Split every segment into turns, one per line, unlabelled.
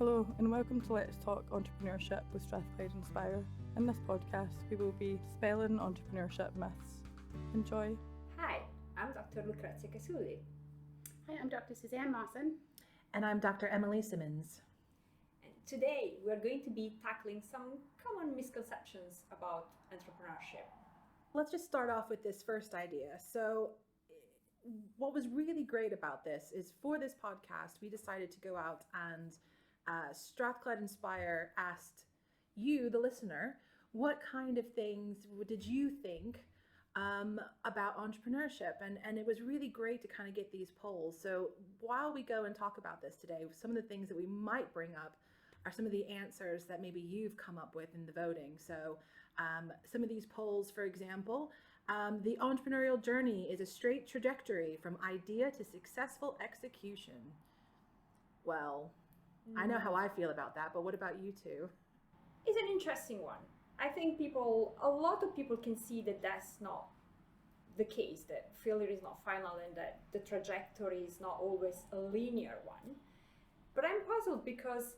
Hello and welcome to Let's Talk Entrepreneurship with Strathclyde Inspire. In this podcast, we will be dispelling entrepreneurship myths. Enjoy.
Hi, I'm Dr. Lucrezia Casulli.
Hi, I'm Dr. Suzanne Mawson.
And I'm Dr. Emilee Simmons.
And today we're going to be tackling some common misconceptions about entrepreneurship.
Let's just start off with this first idea. So what was really great about this is for this podcast, we decided to go out and Strathclyde Inspire asked you, the listener, what kind of things did you think about entrepreneurship? And it was really great to kind of get these polls. So while we go and talk about this today, some of the things that we might bring up are some of the answers that maybe you've come up with in the voting. So some of these polls, for example, the entrepreneurial journey is a straight trajectory from idea to successful execution. Well, I know how I feel about that, but what about you two?
It's an interesting one. I think a lot of people can see that that's not the case, that failure is not final and that the trajectory is not always a linear one. But I'm puzzled because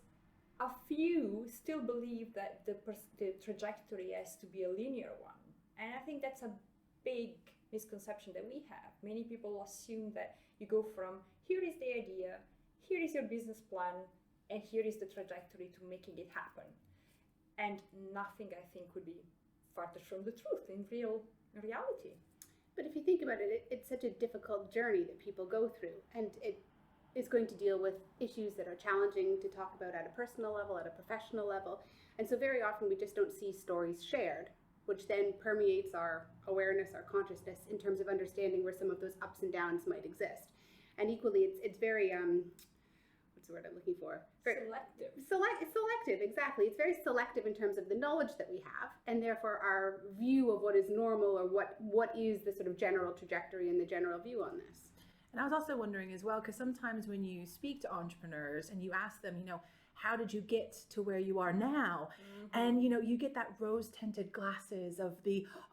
a few still believe that the trajectory has to be a linear one. And I think that's a big misconception that we have. Many people assume that you go from here is the idea, here is your business plan, and here is the trajectory to making it happen. And nothing, I think, could be farther from the truth in reality.
But if you think about it, it's such a difficult journey that people go through, and it is going to deal with issues that are challenging to talk about at a personal level, at a professional level. And so very often we just don't see stories shared, which then permeates our awareness, our consciousness in terms of understanding where some of those ups and downs might exist. And equally, it's very what's the word I'm looking for?
Selective.
Selective, exactly. It's very selective in terms of the knowledge that we have, and therefore our view of what is normal or what is the sort of general trajectory and the general view on this.
And I was also wondering as well, because sometimes when you speak to entrepreneurs and you ask them, how did you get to where you are now? Mm-hmm. And, you get that rose-tinted glasses of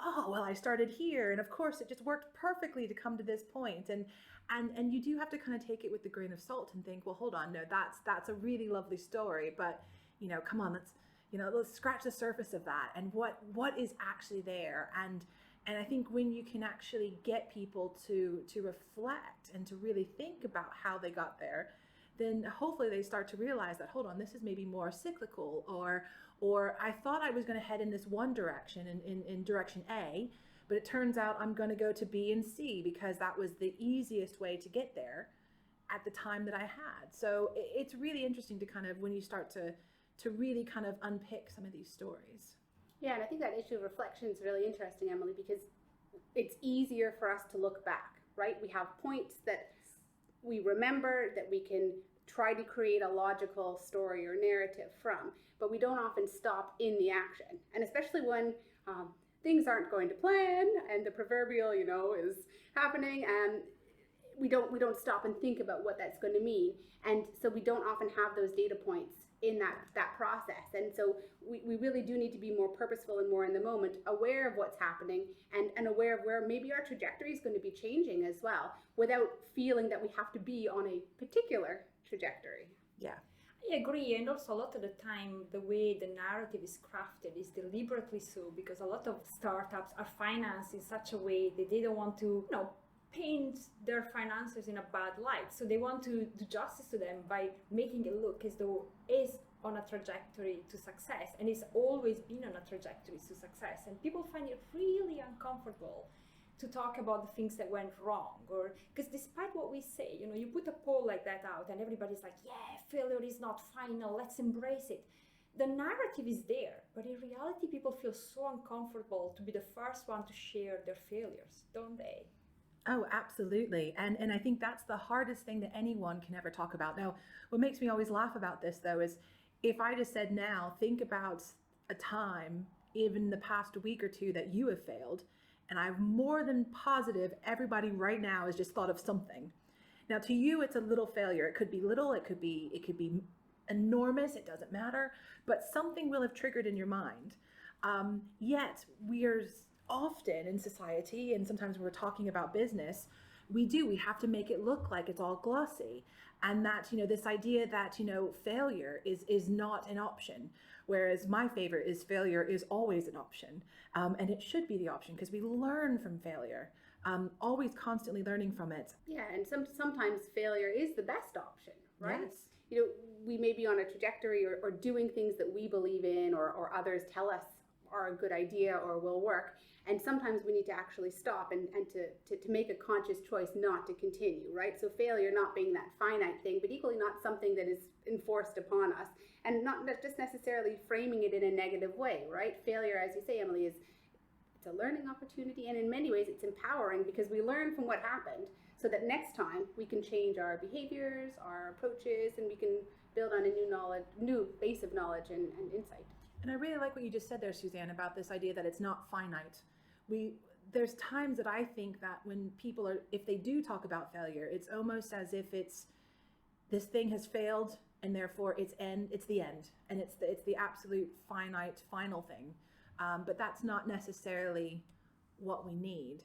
I started here. And of course, it just worked perfectly to come to this point. And you do have to kind of take it with a grain of salt and think, well, hold on, no, that's a really lovely story. But, come on, let's scratch the surface of that. And what is actually there? And I think when you can actually get people to reflect and to really think about how they got there, then hopefully they start to realize that, hold on, this is maybe more cyclical, or I thought I was going to head in this one direction, in direction A, but it turns out I'm going to go to B and C because that was the easiest way to get there at the time that I had. So it's really interesting to kind of, when you start to really kind of unpick some of these stories.
Yeah, and I think that issue of reflection is really interesting, Emilee, because it's easier for us to look back, right? We have points that we remember that we can try to create a logical story or narrative from, but we don't often stop in the action. And especially when things aren't going to plan and the proverbial, is happening, and we don't stop and think about what that's going to mean. And so we don't often have those data points in that process. And so we really do need to be more purposeful and more in the moment, aware of what's happening and aware of where maybe our trajectory is going to be changing as well, without feeling that we have to be on a particular trajectory.
Yeah.
I agree, and also a lot of the time the way the narrative is crafted is deliberately so, because a lot of startups are financed in such a way that they don't want to, paint their finances in a bad light. So they want to do justice to them by making it look as though it's on a trajectory to success, and it's always been on a trajectory to success. And people find it really uncomfortable to talk about the things that went wrong, or because despite what we say, you put a poll like that out and everybody's like, yeah, failure is not final, let's embrace it. The narrative is there, but in reality, people feel so uncomfortable to be the first one to share their failures, don't they?
Oh, absolutely. And I think that's the hardest thing that anyone can ever talk about. Now, what makes me always laugh about this, though, is if I just said now, think about a time, even the past week or two, that you have failed. And I'm more than positive everybody right now has just thought of something. Now, to you, it's a little failure. It could be little, it could be enormous, it doesn't matter. But something will have triggered in your mind. Yet we are often in society, and sometimes when we're talking about business, we have to make it look like it's all glossy. And that, this idea that, failure is not an option. Whereas my favorite is failure is always an option. And it should be the option because we learn from failure, always constantly learning from it.
Yeah, and sometimes failure is the best option, right?
Yes.
We may be on a trajectory or doing things that we believe in or others tell us are a good idea or will work. And sometimes we need to actually stop and to make a conscious choice not to continue, right? So failure not being that finite thing, but equally not something that is enforced upon us, and not just necessarily framing it in a negative way, right? Failure, as you say, Emilee, it's a learning opportunity, and in many ways it's empowering because we learn from what happened so that next time we can change our behaviors, our approaches, and we can build on a new base of knowledge and insight.
And I really like what you just said there, Suzanne, about this idea that it's not finite. There's times that I think that when people if they do talk about failure, it's almost as if this thing has failed and therefore it's the end, and it's the absolute finite final thing. But that's not necessarily what we need.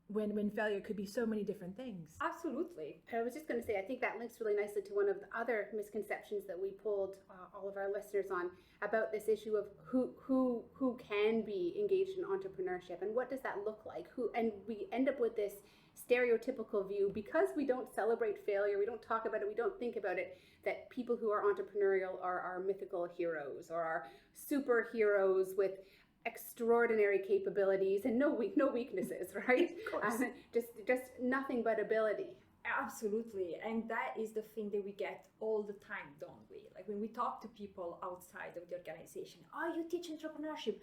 When failure could be so many different things.
Absolutely.
I was just going to say, I think that links really nicely to one of the other misconceptions that we polled all of our listeners on about this issue of who can be engaged in entrepreneurship and what does that look like. And we end up with this stereotypical view because we don't celebrate failure, we don't talk about it, we don't think about it, that people who are entrepreneurial are mythical heroes or are superheroes with extraordinary capabilities and no weaknesses, right?
Of course.
Just nothing but ability.
Absolutely. And that is the thing that we get all the time, don't we? Like when we talk to people outside of the organization, oh, you teach entrepreneurship.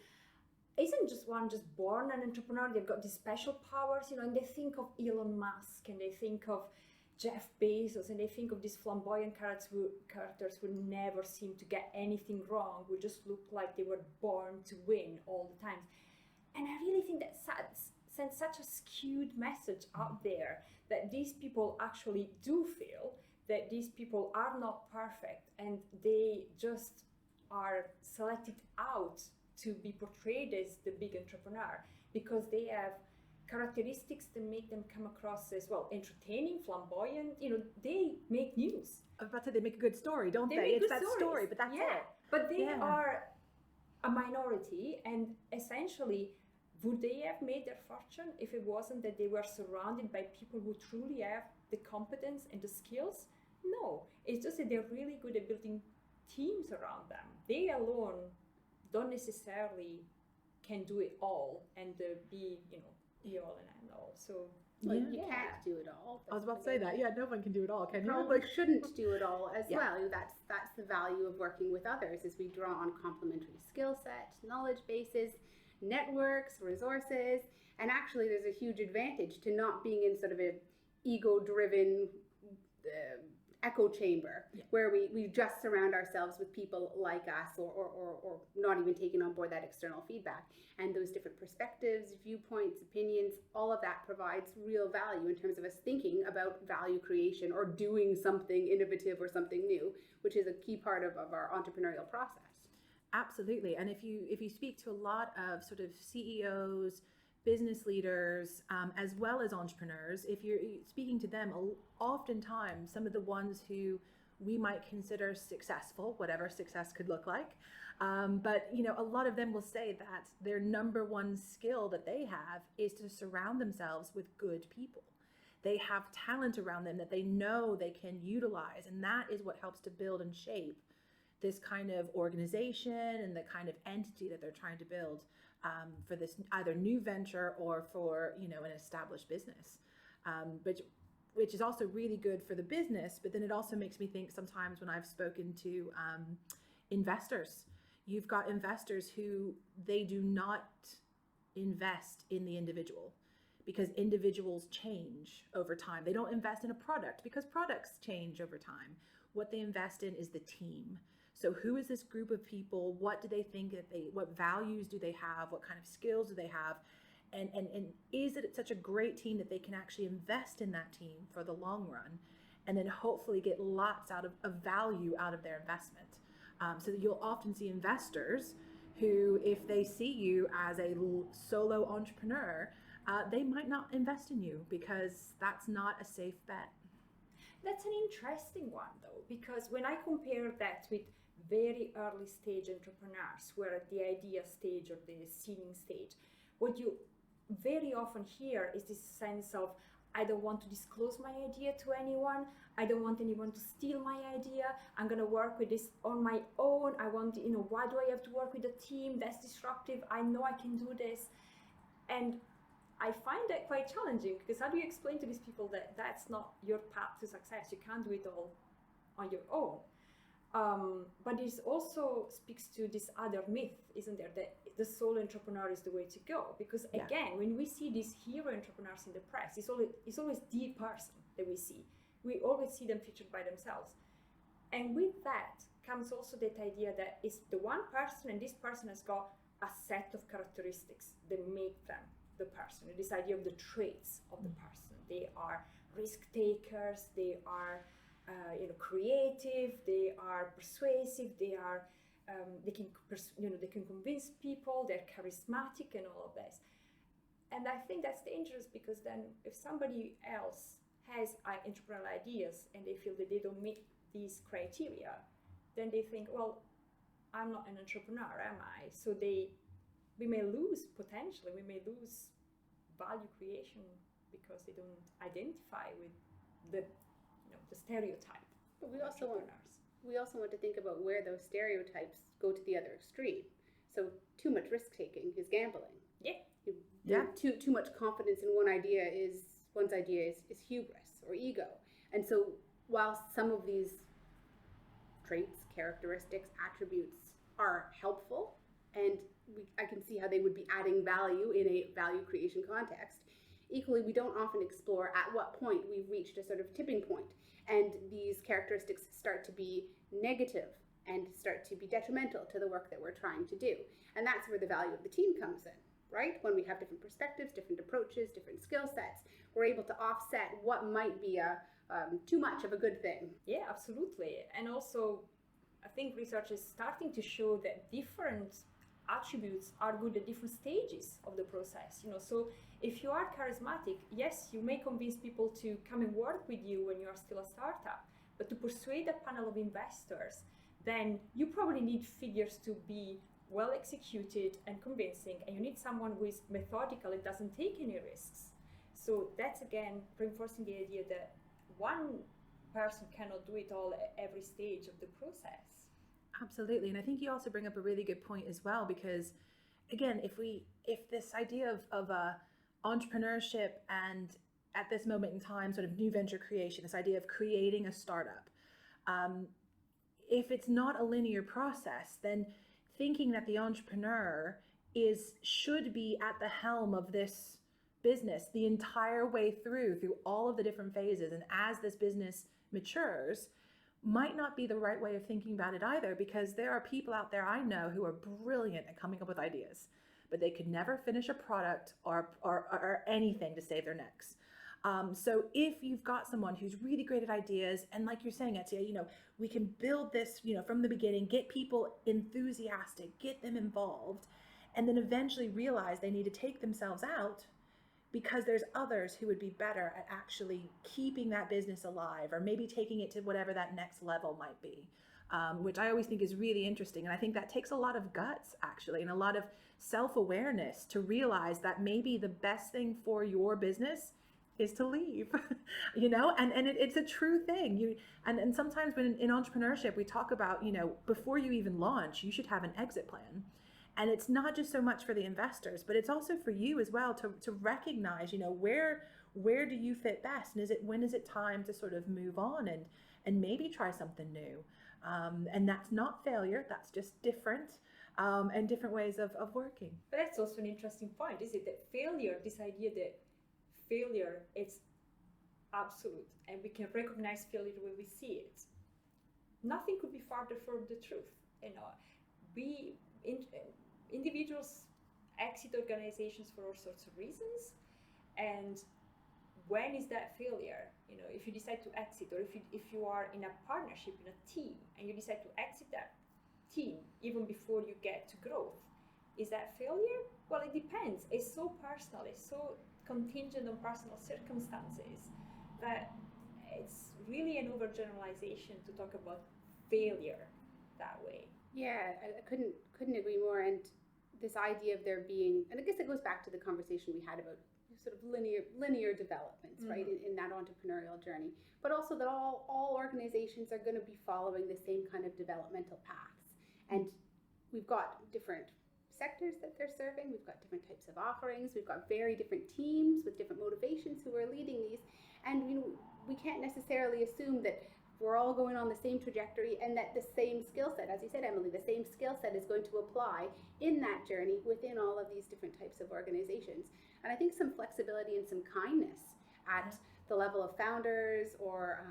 Isn't just one just born an entrepreneur? They've got these special powers, and they think of Elon Musk and they think of Jeff Bezos and they think of these flamboyant characters who never seem to get anything wrong, who just look like they were born to win all the time. And I really think that sends such a skewed message out there that these people actually do feel that these people are not perfect and they just are selected out to be portrayed as the big entrepreneur because they have characteristics that make them come across as well entertaining, flamboyant. They make news.
I was about to say they make a good story, don't they?
Make
it's
good
that
stories.
story, but that's it.
But they are a minority, and essentially, would they have made their fortune if it wasn't that they were surrounded by people who truly have the competence and the skills? No, it's just that they're really good at building teams around them. They alone don't necessarily can do it all and be, be all and end all. So
you can't do it all.
I was about to say that. Yeah, no one can do it all, can you?
Probably shouldn't do it all as well. That's the value of working with others, is we draw on complementary skill sets, knowledge bases, networks, resources, and actually there's a huge advantage to not being in sort of a ego-driven echo chamber where we just surround ourselves with people like us or not even taking on board that external feedback. And those different perspectives, viewpoints, opinions, all of that provides real value in terms of us thinking about value creation or doing something innovative or something new, which is a key part of our entrepreneurial process.
Absolutely. And if you speak to a lot of sort of CEOs, business leaders, as well as entrepreneurs, if you're speaking to them, oftentimes some of the ones who we might consider successful, whatever success could look like, but a lot of them will say that their number one skill that they have is to surround themselves with good people. They have talent around them that they know they can utilize, and that is what helps to build and shape this kind of organization and the kind of entity that they're trying to build for this either new venture or for an established business, which is also really good for the business. But then it also makes me think sometimes when I've spoken to investors, you've got investors who they do not invest in the individual because individuals change over time. They don't invest in a product because products change over time. What they invest in is the team. So who is this group of people? What do they think what values do they have? What kind of skills do they have? And is it such a great team that they can actually invest in that team for the long run and then hopefully get lots of value out of their investment? So that you'll often see investors who, if they see you as a solo entrepreneur, they might not invest in you because that's not a safe bet.
That's an interesting one though, because when I compare that with very early stage entrepreneurs who are at the idea stage or the seeding stage, what you very often hear is this sense of, I don't want to disclose my idea to anyone. I don't want anyone to steal my idea. I'm going to work with this on my own. I want, why do I have to work with a team that's disruptive? I know I can do this. And I find that quite challenging, because how do you explain to these people that that's not your path to success? You can't do it all on your own. But it also speaks to this other myth, isn't there, that the solo entrepreneur is the way to go? Because again, when we see these hero entrepreneurs in the press, it's always the person that we see. We always see them featured by themselves. And with that comes also that idea that it's the one person, and this person has got a set of characteristics that make them the person. This idea of the traits of the person. They are risk takers, they are creative, they are persuasive, they can convince people, they're charismatic and all of this. And I think that's dangerous, because then if somebody else has entrepreneurial ideas and they feel that they don't meet these criteria, then they think, well, I'm not an entrepreneur, am I? So we may lose value creation because they don't identify with the stereotype.
But we also want to think about where those stereotypes go to the other extreme. So too much risk taking is gambling.
Yeah.
Too much confidence in one's idea is hubris or ego. And so while some of these traits, characteristics, attributes are helpful, and I can see how they would be adding value in a value creation context, equally, we don't often explore at what point we've reached a sort of tipping point and these characteristics start to be negative and start to be detrimental to the work that we're trying to do. And that's where the value of the team comes in, right? When we have different perspectives, different approaches, different skill sets, we're able to offset what might be too much of a good thing.
Yeah, absolutely. And also, I think research is starting to show that different attributes are good at different stages of the process. So if you are charismatic, yes, you may convince people to come and work with you when you are still a startup. But to persuade a panel of investors, then you probably need figures to be well executed and convincing, and you need someone who is methodical and doesn't take any risks. So that's again reinforcing the idea that one person cannot do it all at every stage of the process.
Absolutely. And I think you also bring up a really good point as well, because again, if this idea of entrepreneurship and at this moment in time, sort of new venture creation, this idea of creating a startup, if it's not a linear process, then thinking that the entrepreneur should be at the helm of this business the entire way through all of the different phases, and as this business matures, might not be the right way of thinking about it either, because there are people out there I know who are brilliant at coming up with ideas, but they could never finish a product or anything to save their necks. So if you've got someone who's really great at ideas, and like you're saying, Etia, we can build this, from the beginning, get people enthusiastic, get them involved, and then eventually realize they need to take themselves out because there's others who would be better at actually keeping that business alive, or maybe taking it to whatever that next level might be, which I always think is really interesting. And I think that takes a lot of guts, actually, and a lot of self-awareness to realize that maybe the best thing for your business is to leave, and it's a true thing. And sometimes when in entrepreneurship, we talk about, before you even launch, you should have an exit plan. And it's not just so much for the investors, but it's also for you as well to recognize, where do you fit best? And when is it time to sort of move on and maybe try something new? And that's not failure, that's just different, and different ways of working.
But that's also an interesting point, is it? That failure, this idea that failure is absolute and we can recognize failure when we see it. Nothing could be farther from the truth. Individuals exit organizations for all sorts of reasons, and when is that failure? If you decide to exit, or if you are in a partnership, in a team, and you decide to exit that team even before you get to growth, Is that failure? Well, it depends. It's so personal, it's so contingent on personal circumstances that it's really an overgeneralization to talk about failure that way.
Yeah, I couldn't agree more. And this idea of there being, and I guess it goes back to the conversation we had about sort of linear developments, right, in that entrepreneurial journey, but also that all organizations are going to be following the same kind of developmental paths. And we've got different sectors that they're serving, we've got different types of offerings, we've got very different teams with different motivations who are leading these, and we can't necessarily assume that we're all going on the same trajectory and that the same skill set, as you said, Emilee, the same skill set is going to apply in that journey within all of these different types of organizations. And I think some flexibility and some kindness at the level of founders or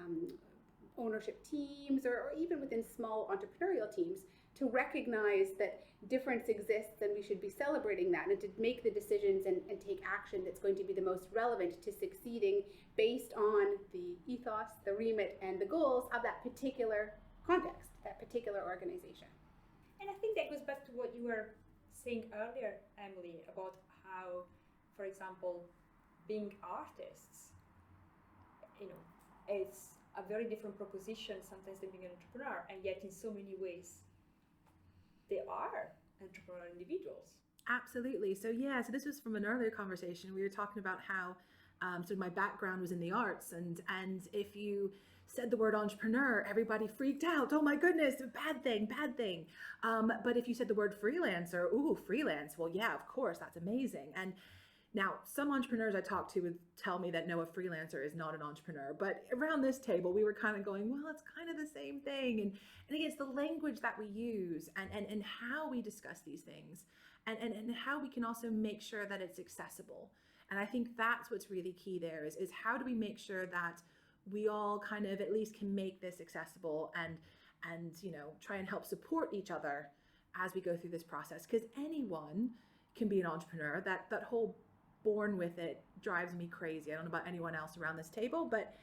ownership teams, or even within small entrepreneurial teams, to recognize that difference exists and we should be celebrating that, and to make the decisions and take action that's going to be the most relevant to succeeding based on the ethos, the remit, and the goals of that particular context, that particular organization.
And I think that goes back to what you were saying earlier, Emilee, about how, for example, being artists, it's a very different proposition sometimes than being an entrepreneur, and yet in so many ways they are entrepreneurial individuals.
Absolutely. So this was from an earlier conversation. We were talking about how so my background was in the arts, and if you said the word entrepreneur, everybody freaked out. Oh my goodness, bad thing. But if you said the word freelancer, ooh, freelance. Well, yeah, of course, that's amazing. And now some entrepreneurs I talk to would tell me that no, a freelancer is not an entrepreneur. But around this table, we were kind of going, well, it's kind of the same thing. And again, it's the language that we use and how we discuss these things and how we can also make sure that it's accessible. And I think that's what's really key there is how do we make sure that we all kind of at least can make this accessible and try and help support each other as we go through this process, because anyone can be an entrepreneur. That whole born with it drives me crazy. I don't know about anyone else around this table, but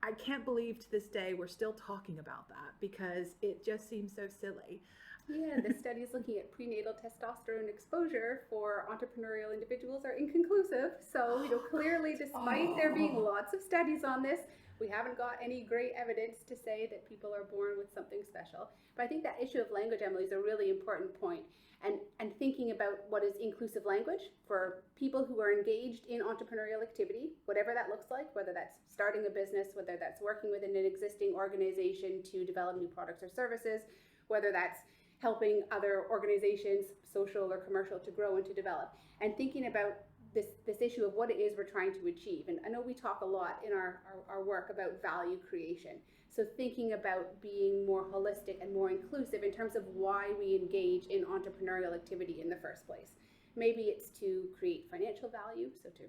I can't believe to this day we're still talking about that because it just seems so silly.
Yeah, the studies looking at prenatal testosterone exposure for entrepreneurial individuals are inconclusive. So, clearly, despite there being lots of studies on this, we haven't got any great evidence to say that people are born with something special. But I think that issue of language, Emilee, is a really important point. And thinking about what is inclusive language for people who are engaged in entrepreneurial activity, whatever that looks like, whether that's starting a business, whether that's working within an existing organization to develop new products or services, whether that's helping other organizations, social or commercial, to grow and to develop, and thinking about this issue of what it is we're trying to achieve. And I know we talk a lot in our work about value creation. So thinking about being more holistic and more inclusive in terms of why we engage in entrepreneurial activity in the first place. Maybe it's to create financial value, so to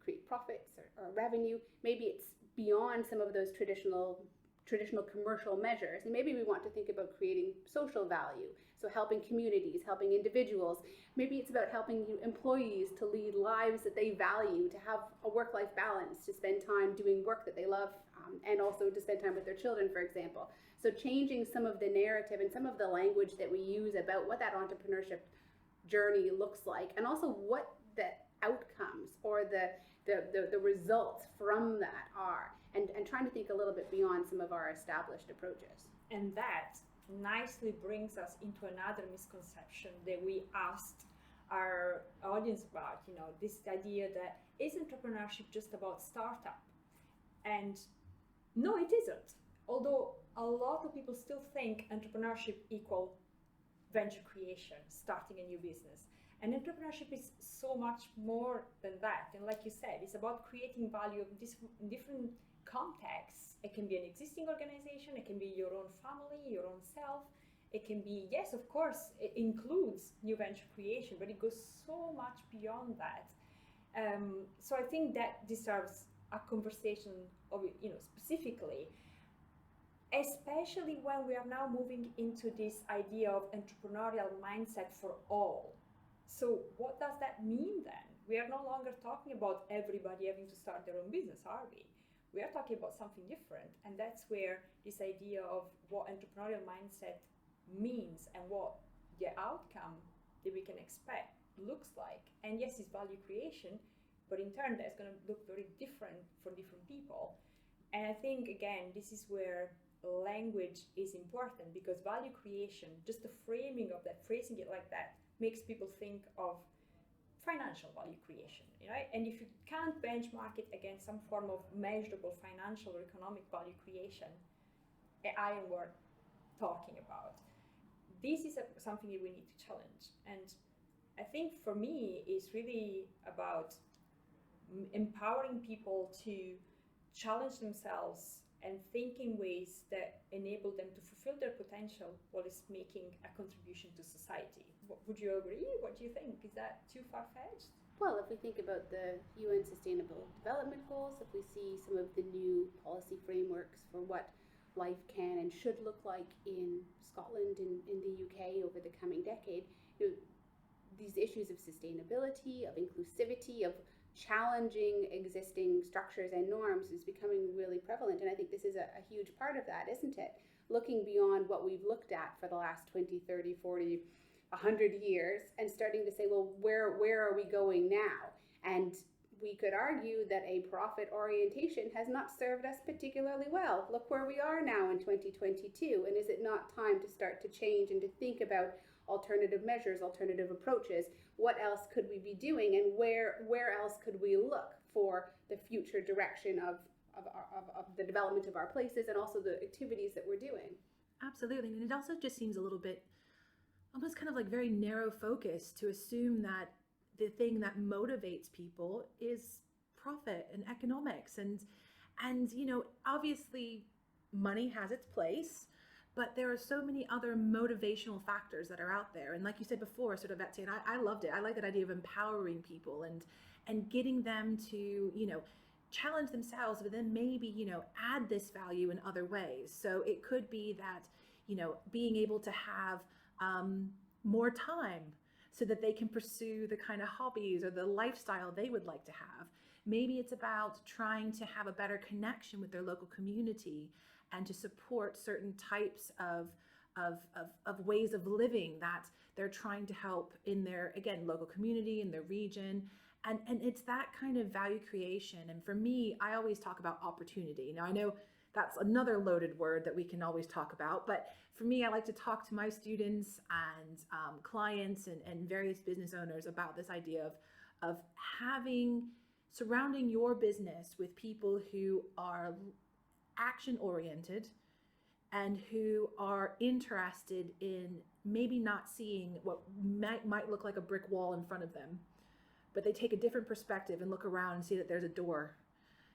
create profits or revenue. Maybe it's beyond some of those traditional commercial measures. And maybe we want to think about creating social value. So helping communities, helping individuals. Maybe it's about helping employees to lead lives that they value, to have a work-life balance, to spend time doing work that they love, and also to spend time with their children, for example. So changing some of the narrative and some of the language that we use about what that entrepreneurship journey looks like, and also what the outcomes or the results from that are, and trying to think a little bit beyond some of our established approaches.
And that nicely brings us into another misconception that we asked our audience about, this idea that is entrepreneurship just about startup? And no, it isn't. Although a lot of people still think entrepreneurship equal venture creation, starting a new business. And entrepreneurship is so much more than that. And like you said, it's about creating value in different contexts. It can be an existing organization, it can be your own family, your own self. It can be, yes, of course, it includes new venture creation, but it goes so much beyond that. So I think that deserves a conversation of, specifically, especially when we are now moving into this idea of entrepreneurial mindset for all. So what does that mean then? We are no longer talking about everybody having to start their own business, are we? We are talking about something different. And that's where this idea of what entrepreneurial mindset means and what the outcome that we can expect looks like. And yes, it's value creation, but in turn that's going to look very different for different people. And I think, again, this is where language is important, because value creation, just the framing of that, phrasing it like that, makes people think of financial value creation, right? And if you can't benchmark it against some form of measurable financial or economic value creation, I am worth talking about. This is something that we need to challenge. And I think for me, it's really about empowering people to challenge themselves and think in ways that enable them to fulfill their potential while it's making a contribution to society. Would you agree? What do you think? Is that too far-fetched?
Well, if we think about the UN Sustainable Development Goals, if we see some of the new policy frameworks for what life can and should look like in Scotland and in the UK over the coming decade, these issues of sustainability, of inclusivity, of challenging existing structures and norms is becoming really prevalent. And I think this is a huge part of that, isn't it? Looking beyond what we've looked at for the last 20, 30, 40, 100 years and starting to say, well, where are we going now? And we could argue that a profit orientation has not served us particularly well. Look where we are now in 2022. And is it not time to start to change and to think about alternative measures, alternative approaches? What else could we be doing, and where else could we look for the future direction of the development of our places and also the activities that we're doing?
Absolutely. And it also just seems a little bit almost kind of like very narrow focus to assume that the thing that motivates people is profit and economics. And obviously money has its place, but there are so many other motivational factors that are out there. And like you said before, sort of Betsy, and I loved it. I like that idea of empowering people and getting them to, challenge themselves, but then maybe, add this value in other ways. So it could be that, being able to have more time so that they can pursue the kind of hobbies or the lifestyle they would like to have. Maybe it's about trying to have a better connection with their local community and to support certain types of ways of living that they're trying to help in their, again, local community, in their region. And it's that kind of value creation. And for me, I always talk about opportunity. Now, I know that's another loaded word that we can always talk about, but for me, I like to talk to my students and clients and various business owners about this idea of surrounding your business with people who are action oriented and who are interested in maybe not seeing what might look like a brick wall in front of them, but they take a different perspective and look around and see that there's a door,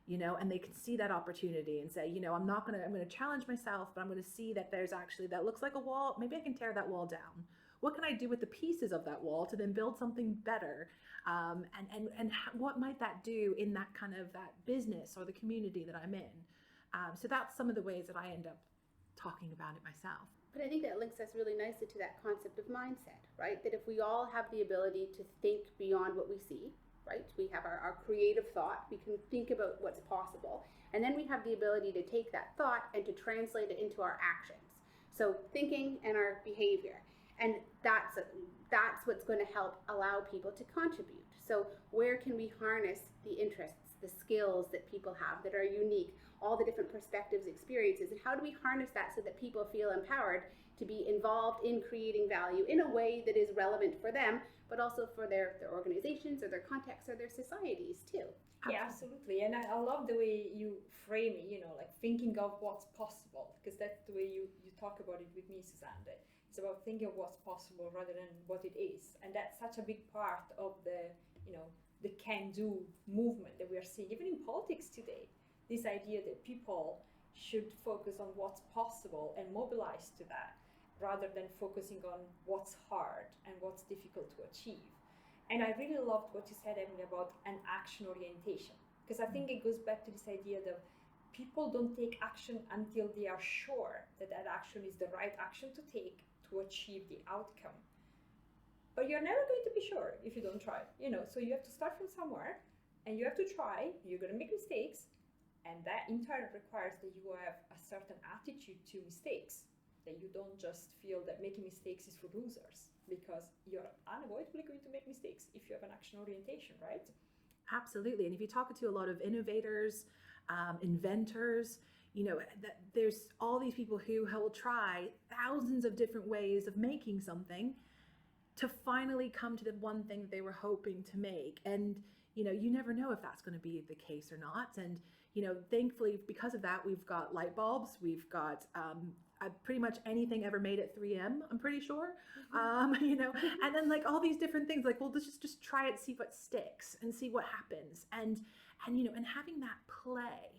and they can see that opportunity and say, I'm going to challenge myself, but I'm going to see that there's actually, that looks like a wall. Maybe I can tear that wall down. What can I do with the pieces of that wall to then build something better? And what might that do in that kind of that business or the community that I'm in? So that's some of the ways that I end up talking about it myself.
But I think that links us really nicely to that concept of mindset, right? That if we all have the ability to think beyond what we see, right? We have our creative thought, we can think about what's possible. And then we have the ability to take that thought and to translate it into our actions. So thinking and our behavior. And that's what's going to help allow people to contribute. So where can we harness the interests, the skills that people have that are unique, all the different perspectives, experiences, and how do we harness that so that people feel empowered to be involved in creating value in a way that is relevant for them, but also for their organizations or their contexts or their societies too.
Yeah, absolutely. And I love the way you frame it, like thinking of what's possible, because that's the way you talk about it with me, Suzanne. It's about thinking of what's possible rather than what it is. And that's such a big part of the can-do movement that we are seeing, even in politics today. This idea that people should focus on what's possible and mobilize to that, rather than focusing on what's hard and what's difficult to achieve. And I really loved what you said, Emilee, about an action orientation, because I think it goes back to this idea that people don't take action until they are sure that that action is the right action to take to achieve the outcome. But you're never going to be sure if you don't try, so you have to start from somewhere and you have to try. You're going to make mistakes, and that in turn requires that you have a certain attitude to mistakes. that you don't just feel that making mistakes is for losers, because you're unavoidably going to make mistakes if you have an action orientation, right?
Absolutely. And if you talk to a lot of innovators, inventors, there's all these people who will try thousands of different ways of making something to finally come to the one thing that they were hoping to make. And, you never know if that's going to be the case or not. And, thankfully, because of that, we've got light bulbs, we've got pretty much anything ever made at 3M, I'm pretty sure, and then like all these different things, like, well, let's just try it, see what sticks and see what happens. And having that play,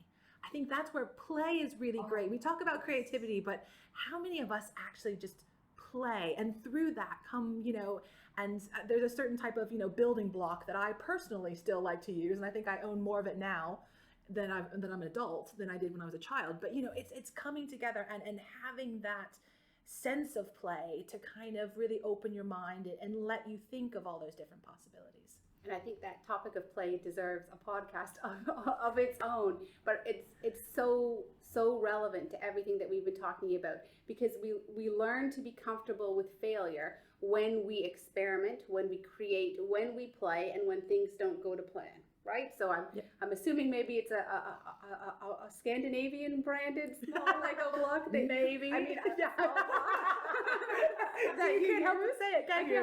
I think that's where play is really great. We talk about creativity, but how many of us actually just play, and through that come, and there's a certain type of, building block that I personally still like to use. And I think I own more of it now than I'm an adult than I did when I was a child. But, it's coming together and having that sense of play to kind of really open your mind and let you think of all those different possibilities.
And I think that topic of play deserves a podcast of its own, but it's so relevant to everything that we've been talking about, because we learn to be comfortable with failure when we experiment, when we create, when we play, and when things don't go to plan, right? So I'm assuming maybe it's a Scandinavian branded small Lego block.
Maybe.
I mean, a small block.
You can't help but say it, can you?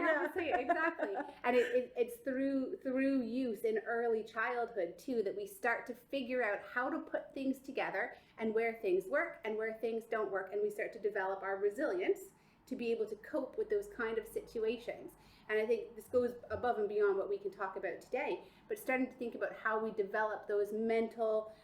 Exactly. And it's through use in early childhood too that we start to figure out how to put things together and where things work and where things don't work, and we start to develop our resilience to be able to cope with those kind of situations. And I think this goes above and beyond what we can talk about today, but starting to think about how we develop those mental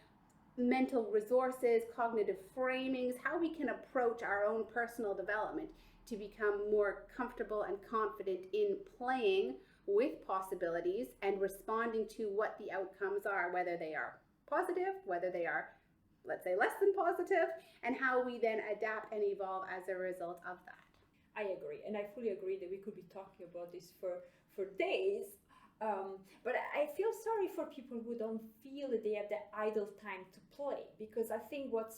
resources, cognitive framings, how we can approach our own personal development to become more comfortable and confident in playing with possibilities and responding to what the outcomes are, whether they are positive, whether they are, let's say, less than positive, and how we then adapt and evolve as a result of that.
I agree, and I fully agree that we could be talking about this for days. But I feel sorry for people who don't feel that they have the idle time to play, because I think what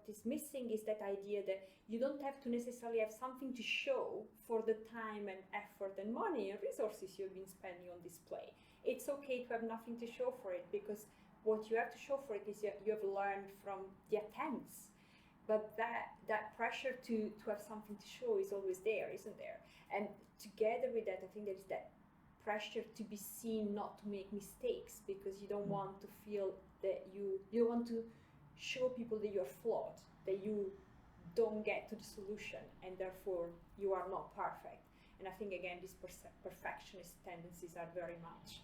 is missing is that idea that you don't have to necessarily have something to show for the time and effort and money and resources you've been spending on this play. It's okay to have nothing to show for it, because what you have to show for it is you have learned from the attempts. But that pressure to have something to show is always there, isn't there? And together with that, I think there is that pressure to be seen, not to make mistakes, because you don't want to feel that you want to show people that you're flawed, that you don't get to the solution, and therefore you are not perfect. And I think again, these perfectionist tendencies are very much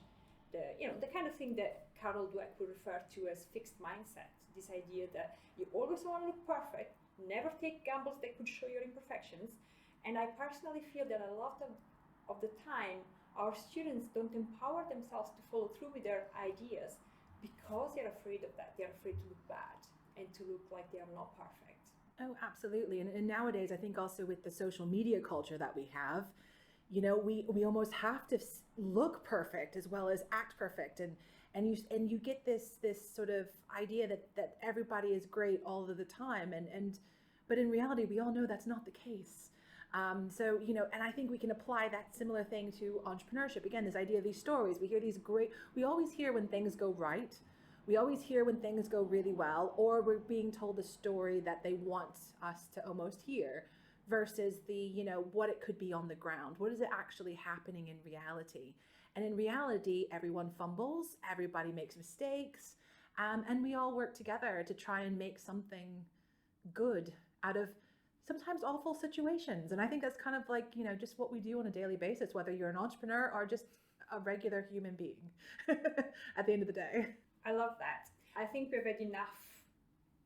the kind of thing that Carol Dweck would refer to as fixed mindset. This idea that you always want to look perfect, never take gambles that could show your imperfections. And I personally feel that a lot of the time, our students don't empower themselves to follow through with their ideas because they're afraid of that. They're afraid to look bad and to look like they are not perfect.
Oh, absolutely. And nowadays, I think also with the social media culture that we have, we almost have to look perfect as well as act perfect. And you get this sort of idea that everybody is great all of the time. But in reality, we all know that's not the case. So, and I think we can apply that similar thing to entrepreneurship. Again, this idea of these stories, we always hear when things go right. We always hear when things go really well, or we're being told the story that they want us to almost hear, versus the, what it could be on the ground. What is it actually happening in reality? And in reality, everyone fumbles, everybody makes mistakes, and we all work together to try and make something good out of sometimes awful situations. And I think that's kind of like, just what we do on a daily basis, whether you're an entrepreneur or just a regular human being at the end of the day.
I love that. I think we've had enough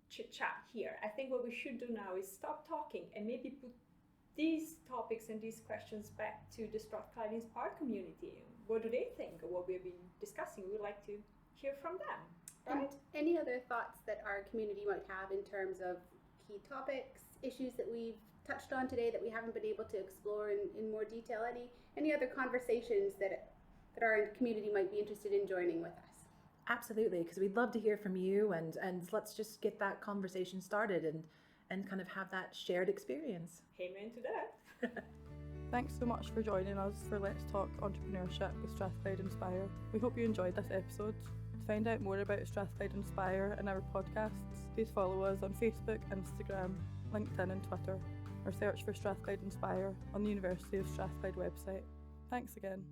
chit chat here. I think what we should do now is stop talking and maybe put these topics and these questions back to the Strathclyde Inspired community. What do they think of what we've been discussing? We'd like to hear from them. Right?
And any other thoughts that our community might have in terms of key topics, issues that we've touched on today that we haven't been able to explore in more detail? Any other conversations that our community might be interested in joining with us?
Absolutely, because we'd love to hear from you, and let's just get that conversation started and kind of have that shared experience.
Amen to that.
Thanks so much for joining us for Let's Talk Entrepreneurship with Strathclyde Inspire. We hope you enjoyed this episode. To find out more about Strathclyde Inspire and our podcasts, please follow us on Facebook, Instagram, LinkedIn and Twitter, or search for Strathclyde Inspire on the University of Strathclyde website. Thanks again.